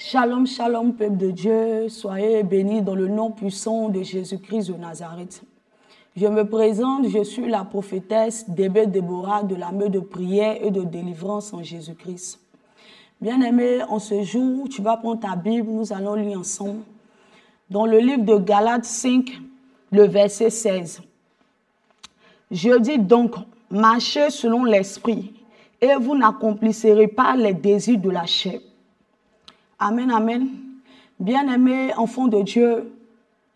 Shalom, shalom, peuple de Dieu, soyez bénis dans le nom puissant de Jésus-Christ de Nazareth. Je me présente, je suis la prophétesse Débé Déborah de la meute de prière et de délivrance en Jésus-Christ. Bien-aimé, en ce jour, tu vas prendre ta Bible, nous allons lire ensemble. Dans le livre de Galates 5, le verset 16. Je dis donc, marchez selon l'esprit, et vous n'accomplirez pas les désirs de la chair. Amen, amen. Bien-aimé, enfant de Dieu,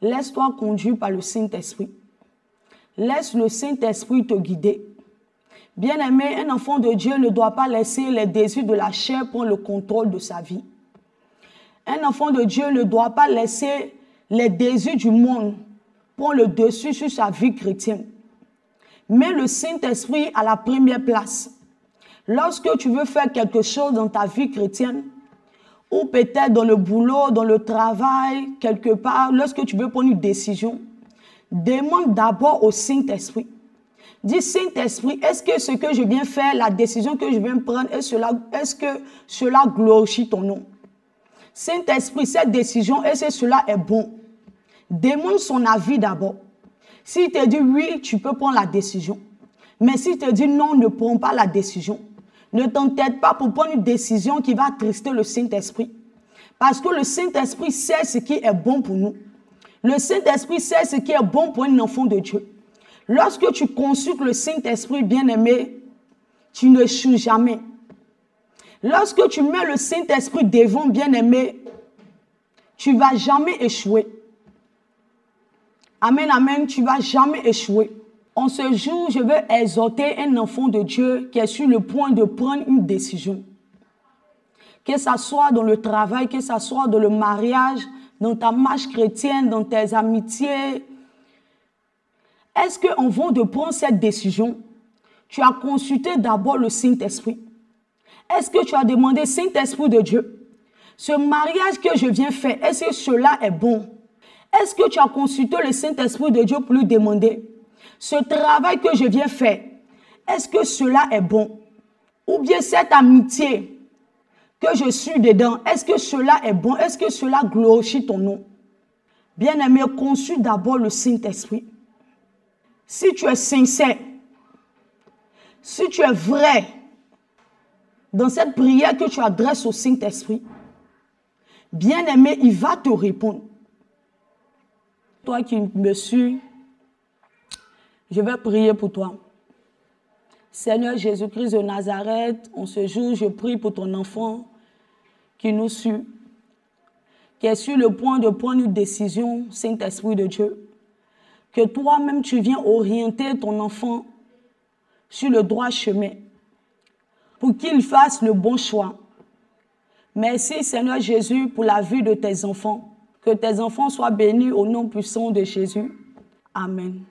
laisse-toi conduire par le Saint-Esprit. Laisse le Saint-Esprit te guider. Bien-aimé, un enfant de Dieu ne doit pas laisser les désirs de la chair prendre le contrôle de sa vie. Un enfant de Dieu ne doit pas laisser les désirs du monde prendre le dessus sur sa vie chrétienne. Mets le Saint-Esprit à la première place. Lorsque tu veux faire quelque chose dans ta vie chrétienne, ou peut-être dans le boulot, dans le travail, quelque part, lorsque tu veux prendre une décision, demande d'abord au Saint-Esprit. Dis, Saint-Esprit, est-ce que ce que je viens faire, la décision que je viens prendre, est-ce que cela glorifie ton nom? Saint-Esprit, cette décision, est-ce que cela est bon? Demande son avis d'abord. S'il te dit oui, tu peux prendre la décision. Mais s'il te dit non, ne prends pas la décision. Ne t'entête pas pour prendre une décision qui va attrister le Saint-Esprit. Parce que le Saint-Esprit sait ce qui est bon pour nous. Le Saint-Esprit sait ce qui est bon pour un enfant de Dieu. Lorsque tu consultes le Saint-Esprit, bien-aimé, tu ne échoues jamais. Lorsque tu mets le Saint-Esprit devant, bien-aimé, tu ne vas jamais échouer. Amen, amen, tu ne vas jamais échouer. En ce jour, je veux exhorter un enfant de Dieu qui est sur le point de prendre une décision. Que ce soit dans le travail, que ce soit dans le mariage, dans ta marche chrétienne, dans tes amitiés. Est-ce qu'avant de prendre cette décision, tu as consulté d'abord le Saint-Esprit? Est-ce que tu as demandé, Saint-Esprit de Dieu, ce mariage que je viens faire, est-ce que cela est bon? Est-ce que tu as consulté le Saint-Esprit de Dieu pour lui demander, ce travail que je viens faire, est-ce que cela est bon? Ou bien cette amitié que je suis dedans, est-ce que cela est bon? Est-ce que cela glorifie ton nom? Bien-aimé, consulte d'abord le Saint-Esprit. Si tu es sincère, si tu es vrai dans cette prière que tu adresses au Saint-Esprit, bien-aimé, il va te répondre. Toi qui me suis, je vais prier pour toi. Seigneur Jésus-Christ de Nazareth, en ce jour, je prie pour ton enfant qui nous suit, qui est sur le point de prendre une décision, Saint-Esprit de Dieu. Que toi-même, tu viens orienter ton enfant sur le droit chemin pour qu'il fasse le bon choix. Merci, Seigneur Jésus, pour la vie de tes enfants. Que tes enfants soient bénis au nom puissant de Jésus. Amen.